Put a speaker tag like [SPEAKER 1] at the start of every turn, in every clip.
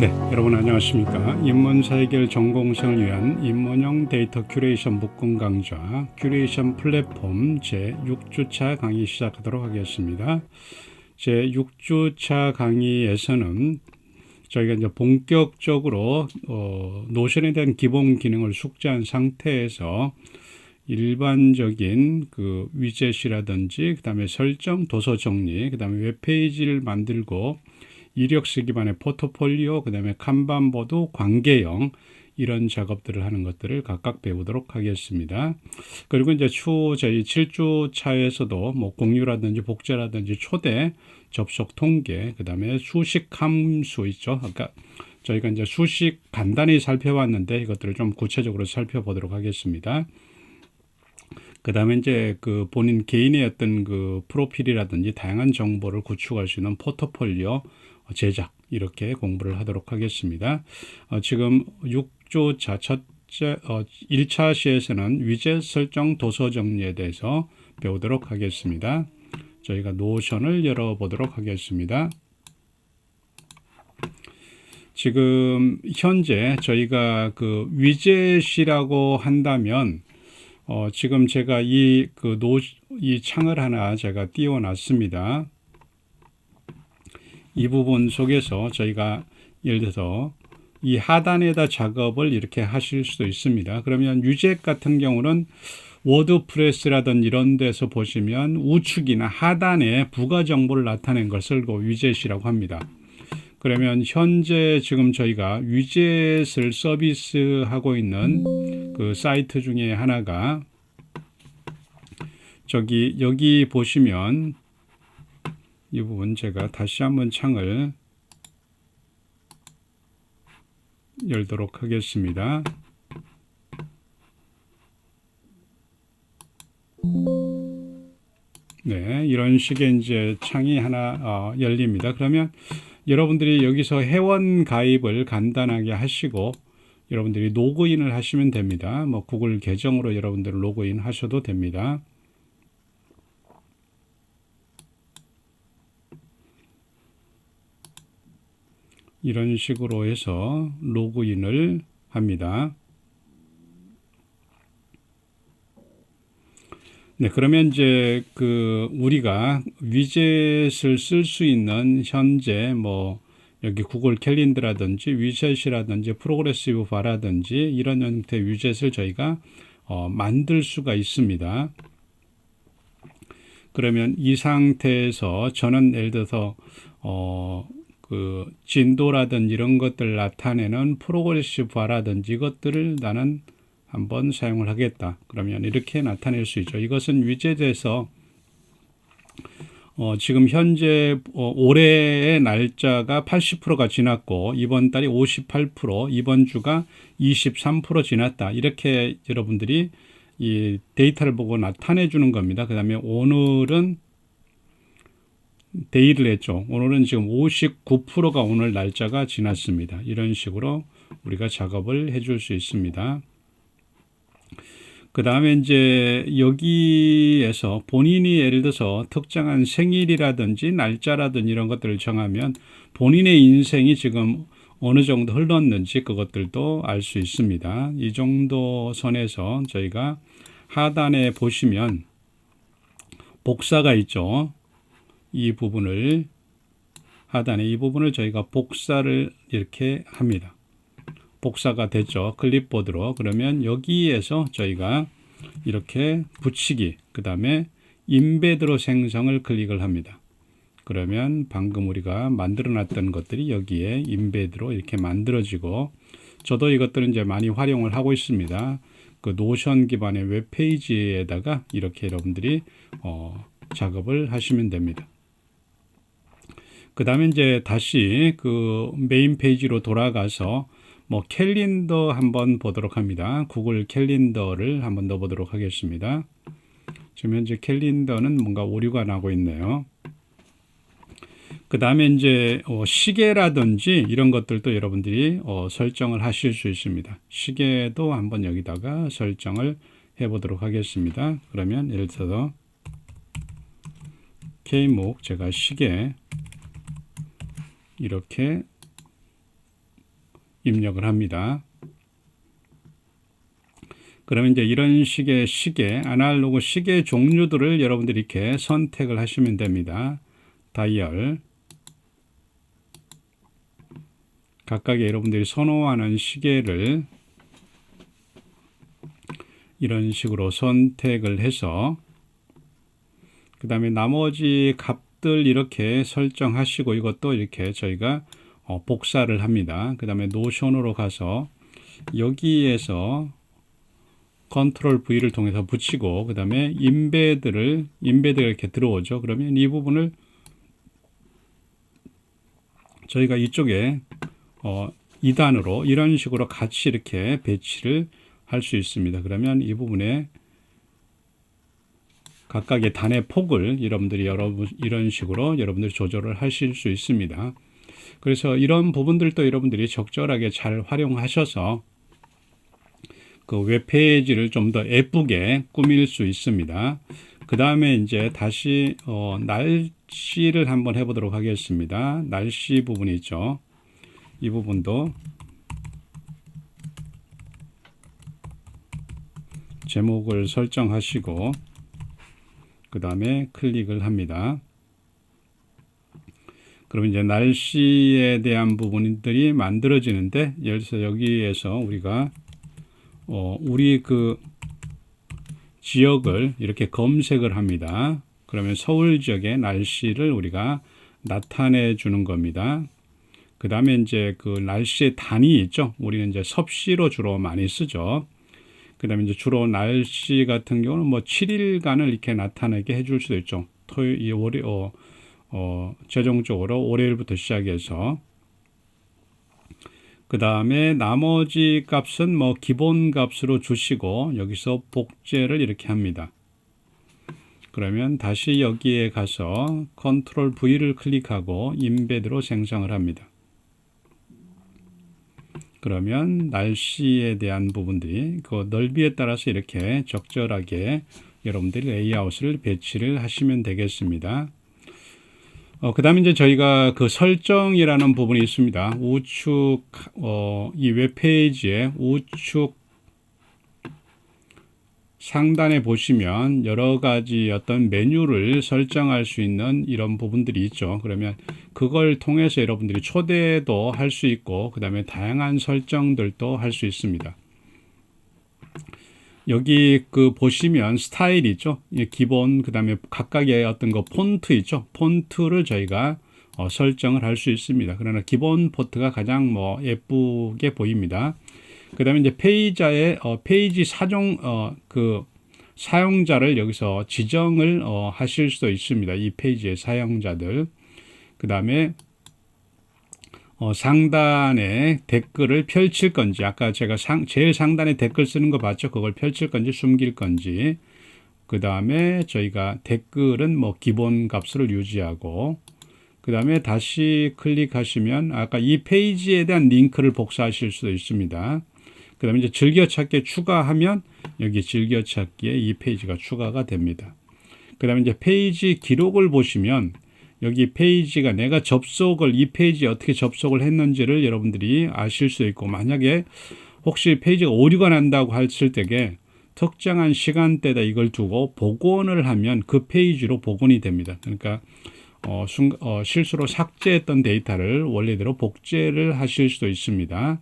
[SPEAKER 1] 네, 여러분 안녕하십니까? 인문사 해결 전공생을 위한 인문형 데이터 큐레이션 묶음 강좌 큐레이션 플랫폼 제6주차 강의 시작하도록 하겠습니다. 제6주차 강의에서는 저희가 이제 본격적으로 노션에 대한 기본 기능을 숙지한 상태에서 일반적인 그 위젯이라든지 그다음에 설정, 도서 정리, 그다음에 웹페이지를 만들고 이력서 기반의 포트폴리오, 그다음에 kanban보드, 관계형 이런 작업들을 하는 것들을 각각 배우도록 하겠습니다. 그리고 이제 저희 7주 차에서도 뭐 공유라든지 복제라든지 초대, 접속 통계, 그다음에 수식 함수 있죠. 아까 저희가 이제 수식 간단히 살펴봤는데 이것들을 좀 구체적으로 살펴보도록 하겠습니다. 그 다음에 이제 그 본인 개인의 어떤 그 프로필이라든지 다양한 정보를 구축할 수 있는 포트폴리오 제작 이렇게 공부를 하도록 하겠습니다. 지금 6주차 첫째 1차 시에서는 위젯 설정 도서 정리에 대해서 배우도록 하겠습니다. 저희가 노션을 열어보도록 하겠습니다. 지금 현재 저희가 그 위젯이라고 한다면 지금 제가 이 창을 하나 제가 띄워놨습니다. 이 부분 속에서 저희가 예를 들어서 이 하단에다 작업을 이렇게 하실 수도 있습니다. 그러면 위젯 같은 경우는 워드프레스라든지 이런 데서 보시면 우측이나 하단에 부가 정보를 나타낸 것을 위젯이라고 합니다. 그러면 현재 지금 저희가 위젯을 서비스하고 있는 그 사이트 중에 하나가 여기 보시면 이 부분 제가 다시 한번 창을 열도록 하겠습니다. 네, 이런 식의 이제 창이 하나 열립니다. 그러면 여러분들이 여기서 회원 가입을 간단하게 하시고 여러분들이 로그인을 하시면 됩니다. 뭐 구글 계정으로 여러분들 로그인 하셔도 됩니다. 이런 식으로 해서 로그인을 합니다. 네, 그러면 이제 우리가 위젯을 쓸 수 있는 현재 뭐 여기 구글 캘린더라든지 위젯이라든지 프로그레시브 바라든지 이런 형태의 위젯을 저희가 만들 수가 있습니다. 그러면 이 상태에서 저는 예를 들어서 진도라든지 이런 것들 나타내는 프로그레시브 바라든지 이것들을 나는 한번 사용을 하겠다. 그러면 이렇게 나타낼 수 있죠. 이것은 위젯에서 지금 현재 올해의 날짜가 80%가 지났고 이번 달이 58%, 이번 주가 23% 지났다. 이렇게 여러분들이 이 데이터를 보고 나타내 주는 겁니다. 그 다음에 오늘은 데이를 했죠. 오늘은 지금 59%가 오늘 날짜가 지났습니다. 이런 식으로 우리가 작업을 해줄 수 있습니다. 그 다음에 이제 여기에서 본인이 예를 들어서 특정한 생일이라든지 날짜라든지 이런 것들을 정하면 본인의 인생이 지금 어느 정도 흘렀는지 그것들도 알 수 있습니다. 이 정도 선에서 저희가 하단에 보시면 복사가 있죠. 이 부분을 하단에 이 부분을 저희가 복사를 이렇게 합니다. 복사가 됐죠. 클립보드로. 그러면 여기에서 저희가 이렇게 붙이기, 그 다음에 인베드로 생성을 클릭을 합니다. 그러면 방금 우리가 만들어 놨던 것들이 여기에 인베드로 이렇게 만들어지고, 저도 이것들은 이제 많이 활용을 하고 있습니다. 그 노션 기반의 웹페이지에다가 이렇게 여러분들이 작업을 하시면 됩니다. 그 다음에 이제 다시 그 메인 페이지로 돌아가서 뭐 캘린더 한번 보도록 합니다. 구글 캘린더를 한번 넣어 보도록 하겠습니다. 지금 현재 캘린더는 뭔가 오류가 나고 있네요. 그 다음에 이제 시계라든지 이런 것들도 여러분들이 설정을 하실 수 있습니다. 시계도 한번 여기다가 설정을 해 보도록 하겠습니다. 그러면 예를 들어서 K목 제가 시계 이렇게 입력을 합니다. 그러면 이제 이런 식의 시계, 아날로그 시계 종류들을 여러분들이 이렇게 선택을 하시면 됩니다. 다이얼. 각각의 여러분들이 선호하는 시계를 이런 식으로 선택을 해서 그 다음에 나머지 값들 이렇게 설정하시고 이것도 이렇게 저희가 복사를 합니다. 그 다음에 노션으로 가서 여기에서 컨트롤 V를 통해서 붙이고 그 다음에 인베드가 이렇게 들어오죠. 그러면 이 부분을 저희가 이쪽에 2단으로 이런 식으로 같이 이렇게 배치를 할 수 있습니다. 그러면 이 부분에 각각의 단의 폭을 여러분들이 이런 식으로 여러분들이 조절을 하실 수 있습니다. 그래서 이런 부분들도 여러분들이 적절하게 잘 활용하셔서 그 웹페이지를 좀 더 예쁘게 꾸밀 수 있습니다. 그 다음에 이제 다시 날씨를 한번 해보도록 하겠습니다. 날씨 부분이 있죠. 이 부분도 제목을 설정하시고 그 다음에 클릭을 합니다. 그럼 이제 날씨에 대한 부분들이 만들어지는데 여기에서 우리가 우리 그 지역을 이렇게 검색을 합니다. 그러면 서울 지역의 날씨를 우리가 나타내 주는 겁니다. 그 다음에 이제 그 날씨의 단위 있죠. 우리는 이제 섭씨로 주로 많이 쓰죠. 그 다음에 이제 주로 날씨 같은 경우는 뭐 7일간을 이렇게 나타내게 해줄 수도 있죠. 최종적으로 월요일부터 시작해서 그 다음에 나머지 값은 뭐 기본 값으로 주시고 여기서 복제를 이렇게 합니다. 그러면 다시 여기에 가서 컨트롤 V를 클릭하고 인베드로 생성을 합니다. 그러면 날씨에 대한 부분들이 그 넓이에 따라서 이렇게 적절하게 여러분들이 레이아웃을 배치를 하시면 되겠습니다. 그 다음에 이제 저희가 그 설정이라는 부분이 있습니다. 우측, 이 웹페이지의 우측 상단에 보시면 여러 가지 어떤 메뉴를 설정할 수 있는 이런 부분들이 있죠. 그러면 그걸 통해서 여러분들이 초대도 할 수 있고, 그 다음에 다양한 설정들도 할 수 있습니다. 여기 그 보시면 스타일 있죠. 기본, 그 다음에 각각의 어떤 거 폰트 있죠. 폰트를 저희가 설정을 할 수 있습니다. 그러나 기본 폰트가 가장 예쁘게 보입니다. 그 다음에 이제 페이지 그 사용자를 여기서 지정을 하실 수도 있습니다. 이 페이지의 사용자들. 그 다음에 상단에 댓글을 펼칠 건지, 아까 제가 제일 상단에 댓글 쓰는 거 봤죠? 그걸 펼칠 건지 숨길 건지. 그 다음에 저희가 댓글은 기본 값으로 유지하고, 그 다음에 다시 클릭하시면 아까 이 페이지에 대한 링크를 복사하실 수도 있습니다. 그 다음에 이제 즐겨찾기에 추가하면 여기 즐겨찾기에 이 페이지가 추가가 됩니다. 그 다음에 이제 페이지 기록을 보시면 여기 페이지가 내가 이 페이지에 어떻게 접속을 했는지를 여러분들이 아실 수 있고, 만약에 혹시 페이지가 오류가 난다고 했을 때에 특정한 시간대에다 이걸 두고 복원을 하면 그 페이지로 복원이 됩니다. 그러니까 실수로 삭제했던 데이터를 원래대로 복제를 하실 수도 있습니다.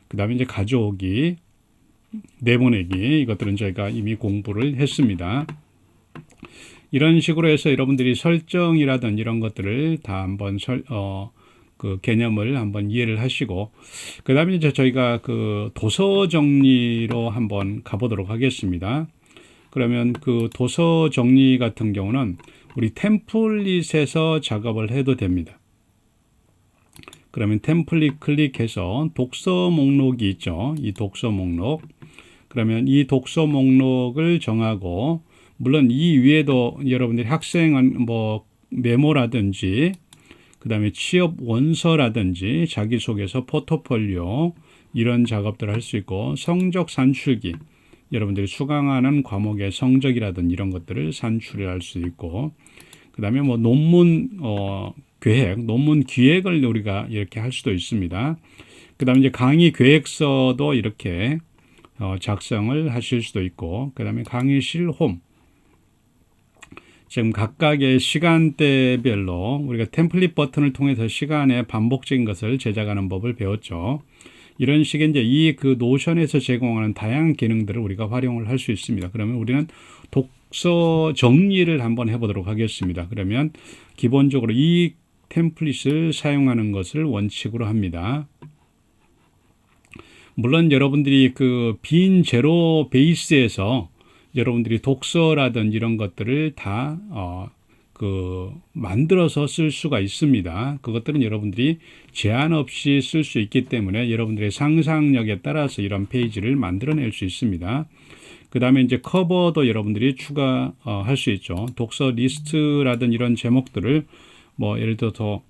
[SPEAKER 1] 그 다음에 이제 가져오기, 내보내기, 이것들은 저희가 이미 공부를 했습니다. 이런 식으로 해서 여러분들이 설정이라든 이런 것들을 다 한번 그 개념을 한번 이해를 하시고, 그 다음에 이제 저희가 그 도서 정리로 한번 가보도록 하겠습니다. 그러면 그 도서 정리 같은 경우는 우리 템플릿에서 작업을 해도 됩니다. 그러면 템플릿 클릭해서 독서 목록이 있죠. 이 독서 목록. 그러면 이 독서 목록을 정하고, 물론 이 위에도 여러분들이 학생은 메모라든지, 그 다음에 취업 원서라든지, 자기소개서, 포트폴리오, 이런 작업들을 할 수 있고, 성적 산출기, 여러분들이 수강하는 과목의 성적이라든지 이런 것들을 산출을 할 수 있고, 그 다음에 논문 논문 기획을 우리가 이렇게 할 수도 있습니다. 그다음에 이제 강의 계획서도 이렇게 작성을 하실 수도 있고, 그다음에 강의실 홈. 지금 각각의 시간대별로 우리가 템플릿 버튼을 통해서 시간의 반복적인 것을 제작하는 법을 배웠죠. 이런 식의 이제 이 그 노션에서 제공하는 다양한 기능들을 우리가 활용을 할 수 있습니다. 그러면 우리는 독서 정리를 한번 해보도록 하겠습니다. 그러면 기본적으로 이 템플릿을 사용하는 것을 원칙으로 합니다. 물론 여러분들이 그 빈 제로 베이스에서 여러분들이 독서라든지 이런 것들을 다 만들어서 쓸 수가 있습니다. 그것들은 여러분들이 제한 없이 쓸 수 있기 때문에 여러분들의 상상력에 따라서 이런 페이지를 만들어낼 수 있습니다. 그 다음에 이제 커버도 여러분들이 추가할 수 있죠. 독서 리스트라든 이런 제목들을 뭐 예를 들어서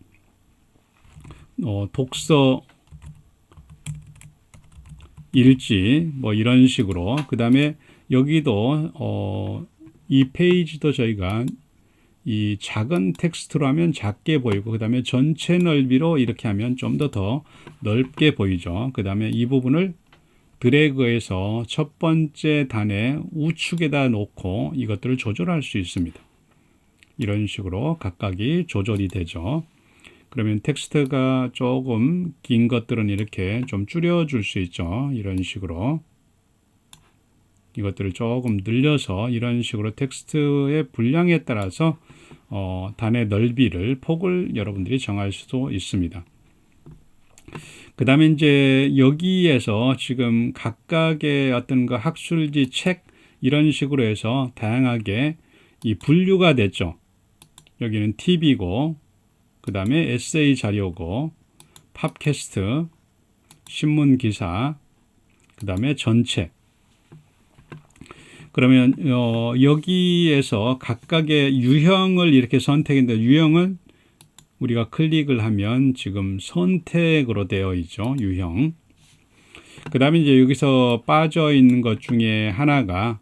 [SPEAKER 1] 독서 일지 뭐 이런 식으로, 그 다음에 여기도 이 페이지도 저희가 이 작은 텍스트로 하면 작게 보이고, 그 다음에 전체 넓이로 이렇게 하면 좀 더 넓게 보이죠. 그 다음에 이 부분을 드래그해서 첫 번째 단의 우측에다 놓고 이것들을 조절할 수 있습니다. 이런 식으로 각각이 조절이 되죠. 그러면 텍스트가 조금 긴 것들은 이렇게 좀 줄여줄 수 있죠. 이런 식으로 이것들을 조금 늘려서 이런 식으로 텍스트의 분량에 따라서 단의 넓이를 폭을 여러분들이 정할 수도 있습니다. 그 다음에 이제 여기에서 지금 각각의 어떤 그 학술지 책 이런 식으로 해서 다양하게 이 분류가 됐죠. 여기는 TV고, 그 다음에 에세이 자료고, 팟캐스트, 신문 기사, 그 다음에 전체. 그러면 여기에서 각각의 유형을 이렇게 선택했는데, 유형은 우리가 클릭을 하면 지금 선택으로 되어 있죠. 유형. 그 다음에 이제 여기서 빠져 있는 것 중에 하나가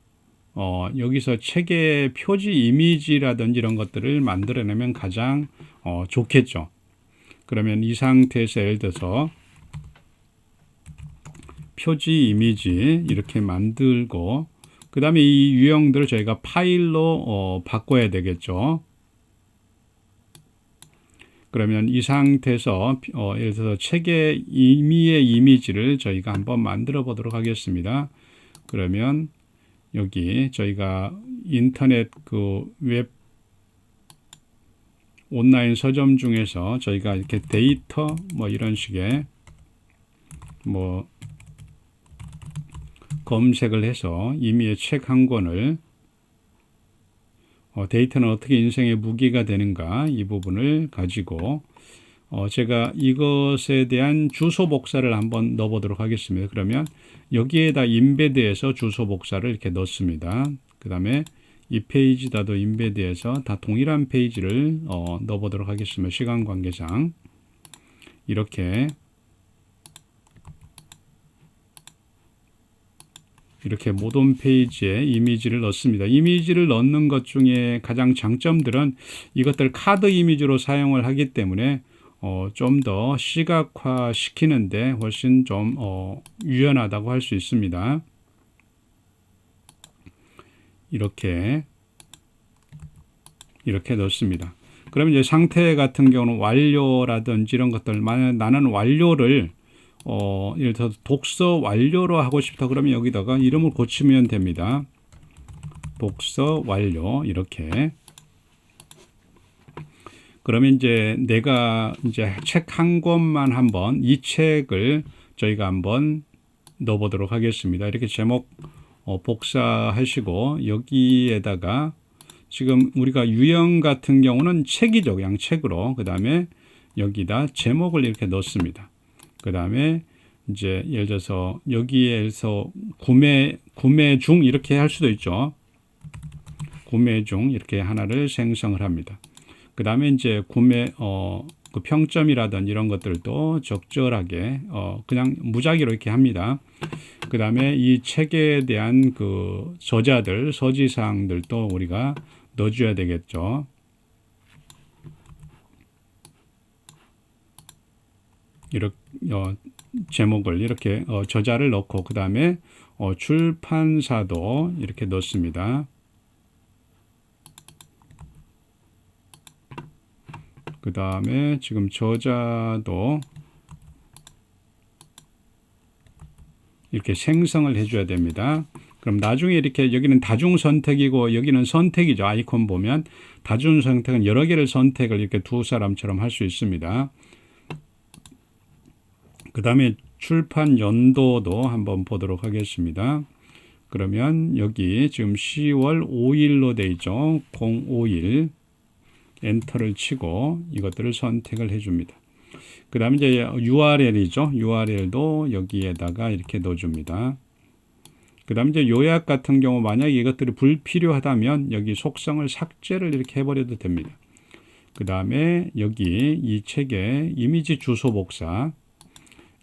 [SPEAKER 1] 여기서 책의 표지 이미지라든지 이런 것들을 만들어내면 가장 좋겠죠. 그러면 이 상태에서 예를 들어서 표지 이미지 이렇게 만들고, 그 다음에 이 유형들을 저희가 파일로 바꿔야 되겠죠. 그러면 이 상태에서 예를 들어서 책의 임의의 이미지를 저희가 한번 만들어 보도록 하겠습니다. 그러면 여기 저희가 인터넷 그 웹 온라인 서점 중에서 저희가 이렇게 데이터 뭐 이런 식의 뭐 검색을 해서 임의의 책 한 권을 데이터는 어떻게 인생의 무기가 되는가, 이 부분을 가지고 제가 이것에 대한 주소 복사를 한번 넣어 보도록 하겠습니다. 그러면 여기에다 인베드해서 주소 복사를 이렇게 넣습니다. 그 다음에 이 페이지다도 인베드해서 다 동일한 페이지를 넣어 보도록 하겠습니다. 시간 관계상 이렇게 모든 페이지에 이미지를 넣습니다. 이미지를 넣는 것 중에 가장 장점들은 이것들 카드 이미지로 사용을 하기 때문에 좀 더 시각화 시키는데 훨씬 좀 유연하다고 할 수 있습니다. 이렇게 넣습니다. 그럼 이제 상태 같은 경우는 완료라든지 이런 것들, 만약 나는 완료를 예를 들어서 독서 완료로 하고 싶다 그러면 여기다가 이름을 고치면 됩니다. 독서 완료 이렇게. 그러면 이제 내가 이제 책 한 권만 한번 이 책을 저희가 한번 넣어 보도록 하겠습니다. 이렇게 제목 복사하시고 여기에다가 지금 우리가 유형 같은 경우는 책이죠. 그냥 책으로. 그 다음에 여기다 제목을 이렇게 넣습니다. 그 다음에 이제 예를 들어서 여기에서 구매 중 이렇게 할 수도 있죠. 구매 중 이렇게 하나를 생성을 합니다. 그 다음에 이제 구매 그 평점이라든지 이런 것들도 적절하게 그냥 무작위로 이렇게 합니다. 그 다음에 이 책에 대한 그 저자들 서지사항들도 우리가 넣어줘야 되겠죠. 제목을 이렇게 저자를 넣고 그 다음에 출판사도 이렇게 넣습니다. 그 다음에 지금 저자도 이렇게 생성을 해줘야 됩니다. 그럼 나중에 이렇게 여기는 다중 선택이고 여기는 선택이죠. 아이콘 보면 다중 선택은 여러 개를 선택을 이렇게 두 사람처럼 할 수 있습니다. 그 다음에 출판 연도도 한번 보도록 하겠습니다. 그러면 여기 지금 10월 5일로 돼 있죠. 05일 엔터를 치고 이것들을 선택을 해줍니다. 그 다음에 이제 URL이죠. URL도 여기에다가 이렇게 넣어줍니다. 그 다음에 이제 요약 같은 경우 만약에 이것들이 불필요하다면 여기 속성을 삭제를 이렇게 해버려도 됩니다. 그 다음에 여기 이 책의 이미지 주소 복사,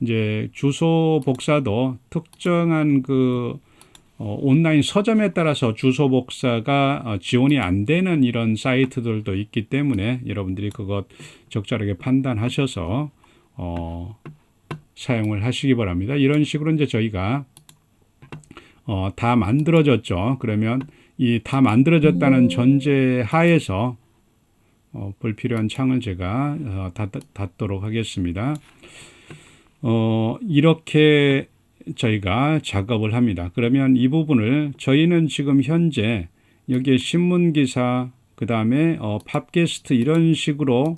[SPEAKER 1] 이제 주소 복사도 특정한 온라인 서점에 따라서 주소 복사가 지원이 안 되는 이런 사이트들도 있기 때문에 여러분들이 그것 적절하게 판단하셔서 사용을 하시기 바랍니다. 이런 식으로 이제 저희가 다 만들어졌죠. 그러면 이 다 만들어졌다는 전제 하에서 불필요한 창을 제가 닫도록 하겠습니다. 이렇게 저희가 작업을 합니다. 그러면 이 부분을 저희는 지금 현재 여기에 신문기사, 그 다음에 팟캐스트 이런 식으로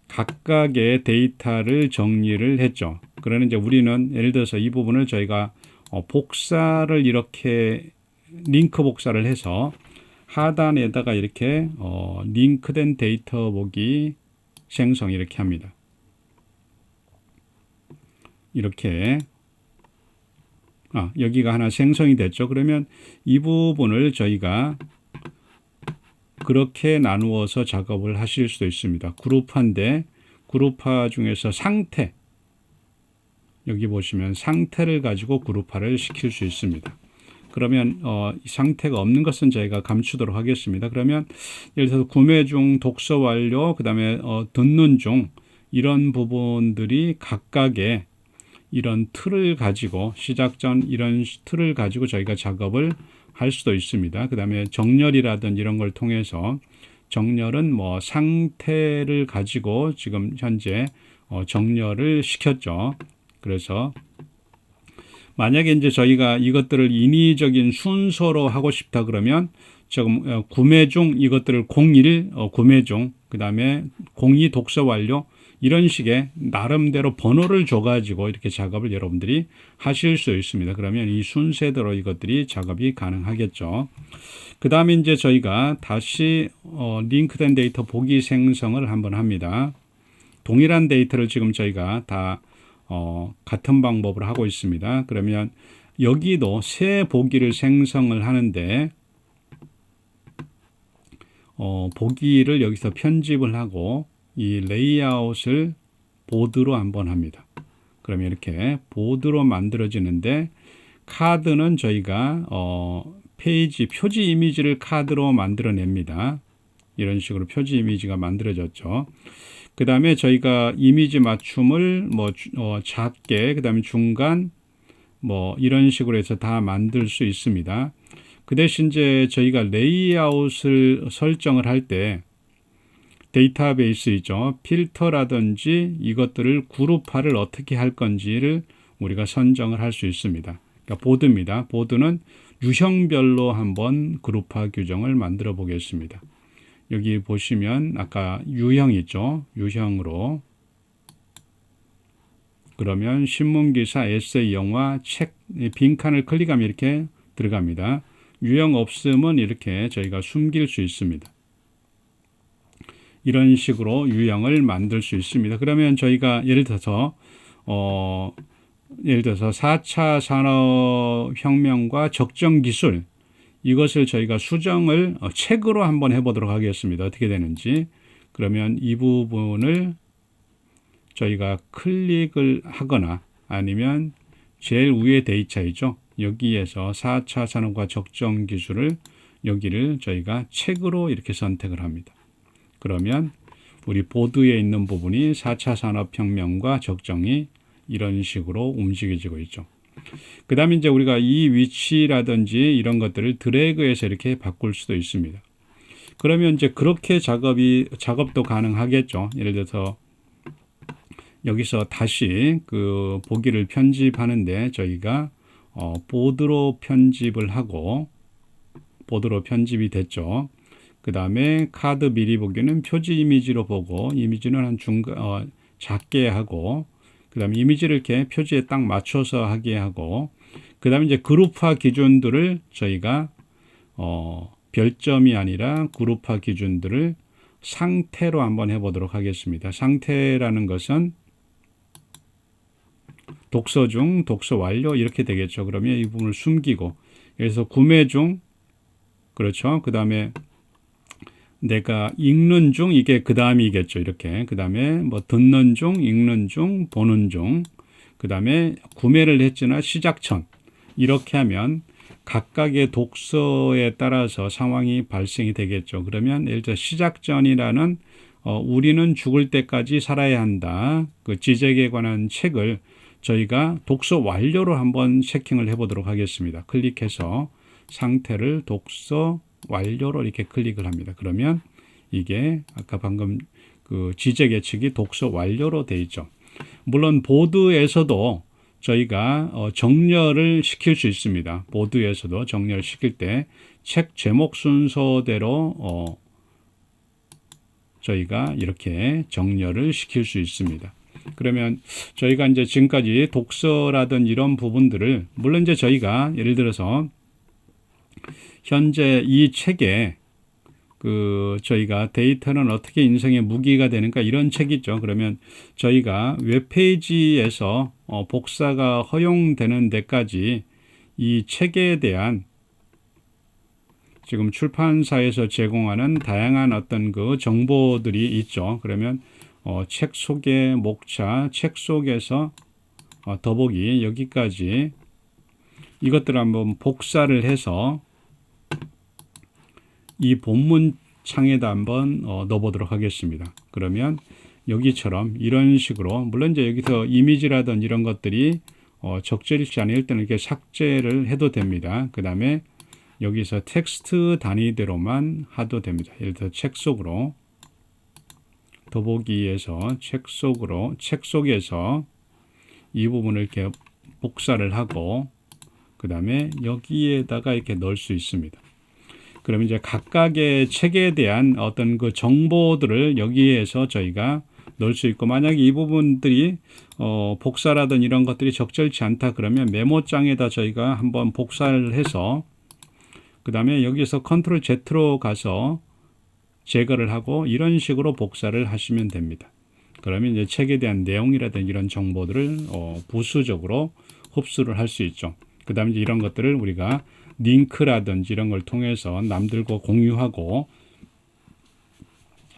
[SPEAKER 1] 각각의 데이터를 정리를 했죠. 그러는 이제 우리는 예를 들어서 이 부분을 저희가 복사를 이렇게 링크 복사를 해서 하단에다가 이렇게 링크된 데이터 보기 생성 이렇게 합니다. 이렇게 여기가 하나 생성이 됐죠. 그러면 이 부분을 저희가 그렇게 나누어서 작업을 하실 수도 있습니다. 그룹화인데 그룹화 중에서 상태, 여기 보시면 상태를 가지고 그룹화를 시킬 수 있습니다. 그러면 상태가 없는 것은 저희가 감추도록 하겠습니다. 그러면 예를 들어서 구매 중, 독서 완료, 그 다음에 듣는 중 이런 부분들이 각각의 이런 틀을 가지고 시작 전 이런 틀을 가지고 저희가 작업을 할 수도 있습니다. 그 다음에 정렬이라든지 이런 걸 통해서 정렬은 상태를 가지고 지금 현재 정렬을 시켰죠. 그래서 만약에 이제 저희가 이것들을 인위적인 순서로 하고 싶다 그러면 지금 구매 중 이것들을 01 구매 중, 그 다음에 02 독서 완료 이런 식의 나름대로 번호를 줘가지고 이렇게 작업을 여러분들이 하실 수 있습니다. 그러면 이 순서대로 이것들이 작업이 가능하겠죠. 그 다음에 이제 저희가 다시 링크된 데이터 보기 생성을 한번 합니다. 동일한 데이터를 지금 저희가 다 같은 방법으로 하고 있습니다. 그러면 여기도 새 보기를 생성을 하는데 보기를 여기서 편집을 하고 이 레이아웃을 보드로 한번 합니다. 그러면 이렇게 보드로 만들어지는데 카드는 저희가 페이지 표지 이미지를 카드로 만들어냅니다. 이런 식으로 표지 이미지가 만들어졌죠. 그 다음에 저희가 이미지 맞춤을 작게, 그 다음에 중간 이런 식으로 해서 다 만들 수 있습니다. 그 대신 이제 저희가 레이아웃을 설정을 할 때 데이터베이스 있죠. 필터라든지 이것들을 그룹화를 어떻게 할 건지를 우리가 선정을 할 수 있습니다. 그러니까 보드입니다. 보드는 유형별로 한번 그룹화 규정을 만들어 보겠습니다. 여기 보시면 아까 유형 있죠. 유형으로 그러면 신문기사, 에세이, 영화, 책 빈칸을 클릭하면 이렇게 들어갑니다. 유형 없음은 이렇게 저희가 숨길 수 있습니다. 이런 식으로 유형을 만들 수 있습니다. 그러면 저희가 예를 들어서 4차 산업혁명과 적정기술 이것을 저희가 수정을 책으로 한번 해보도록 하겠습니다. 어떻게 되는지. 그러면 이 부분을 저희가 클릭을 하거나 아니면 제일 위에 데이터이죠. 여기에서 4차 산업과 적정기술을 여기를 저희가 책으로 이렇게 선택을 합니다. 그러면 우리 보드에 있는 부분이 4차 산업혁명과 적정이 이런 식으로 움직여지고 있죠. 그 다음에 이제 우리가 이 위치라든지 이런 것들을 드래그해서 이렇게 바꿀 수도 있습니다. 그러면 이제 그렇게 작업도 가능하겠죠. 예를 들어서 여기서 다시 그 보기를 편집하는데 저희가 보드로 편집을 하고 보드로 편집이 됐죠. 그 다음에 카드 미리 보기는 표지 이미지로 보고 이미지는 한 작게 하고 그 다음에 이미지를 이렇게 표지에 딱 맞춰서 하게 하고 그 다음에 이제 그룹화 기준들을 저희가 별점이 아니라 그룹화 기준들을 상태로 한번 해보도록 하겠습니다. 상태라는 것은 독서 중, 독서 완료 이렇게 되겠죠. 그러면 이 부분을 숨기고 그래서 구매 중 그렇죠. 그 다음에 내가 읽는 중 이게 그 다음이겠죠. 이렇게 그 다음에 뭐 듣는 중, 읽는 중, 보는 중 그 다음에 구매를 했지나 시작 전 이렇게 하면 각각의 독서에 따라서 상황이 발생이 되겠죠. 그러면 예를 들어 시작 전이라는 우리는 죽을 때까지 살아야 한다. 그 지적에 관한 책을 저희가 독서 완료로 한번 체킹을 해보도록 하겠습니다. 클릭해서 상태를 독서 완료로 이렇게 클릭을 합니다. 그러면 이게 아까 방금 그 지적 예측이 독서 완료로 되어 있죠. 물론 보드에서도 저희가 정렬을 시킬 수 있습니다. 보드에서도 정렬을 시킬 때 책 제목 순서대로 저희가 이렇게 정렬을 시킬 수 있습니다. 그러면 저희가 이제 지금까지 독서라든 이런 부분들을 물론 이제 저희가 예를 들어서 현재 이 책에 그 저희가 데이터는 어떻게 인생의 무기가 되는가 이런 책이 있죠. 그러면 저희가 웹페이지에서 복사가 허용되는 데까지 이 책에 대한 지금 출판사에서 제공하는 다양한 어떤 그 정보들이 있죠. 그러면 책 소개, 목차, 책 속에서 더보기 여기까지 이것들을 한번 복사를 해서 이 본문 창에다 한번 넣어보도록 하겠습니다. 그러면 여기처럼 이런 식으로 물론 이제 여기서 이미지라든 이런 것들이 적절치 않을 때는 이렇게 삭제를 해도 됩니다. 그 다음에 여기서 텍스트 단위대로만 해도 됩니다. 예를 들어 책 속으로 더보기에서 책 속에서 이 부분을 이렇게 복사를 하고 그 다음에 여기에다가 이렇게 넣을 수 있습니다. 그러면 이제 각각의 책에 대한 어떤 그 정보들을 여기에서 저희가 넣을 수 있고 만약에 이 부분들이 복사라든 이런 것들이 적절치 않다 그러면 메모장에다 저희가 한번 복사를 해서 그 다음에 여기서 컨트롤 Z로 가서 제거를 하고 이런 식으로 복사를 하시면 됩니다. 그러면 이제 책에 대한 내용이라든 이런 정보들을 부수적으로 흡수를 할 수 있죠. 그 다음에 이런 것들을 우리가 링크라든지 이런 걸 통해서 남들과 공유하고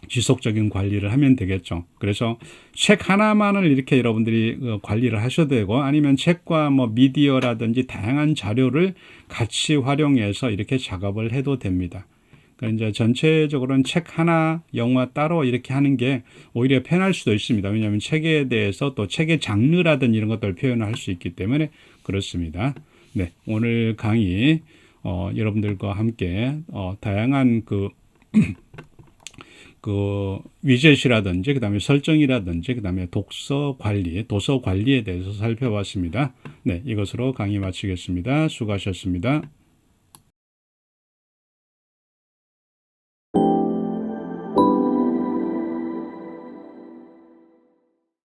[SPEAKER 1] 지속적인 관리를 하면 되겠죠. 그래서 책 하나만을 이렇게 여러분들이 관리를 하셔도 되고 아니면 책과 뭐 미디어라든지 다양한 자료를 같이 활용해서 이렇게 작업을 해도 됩니다. 그러니까 이제 전체적으로는 책 하나, 영화 따로 이렇게 하는 게 오히려 편할 수도 있습니다. 왜냐하면 책에 대해서 또 책의 장르라든지 이런 것들을 표현할 수 있기 때문에 그렇습니다. 네, 오늘 강의 여러분들과 함께 다양한 그 위젯이라든지 그다음에 설정이라든지 그다음에 독서 관리, 도서 관리에 대해서 살펴봤습니다. 네, 이것으로 강의 마치겠습니다. 수고하셨습니다.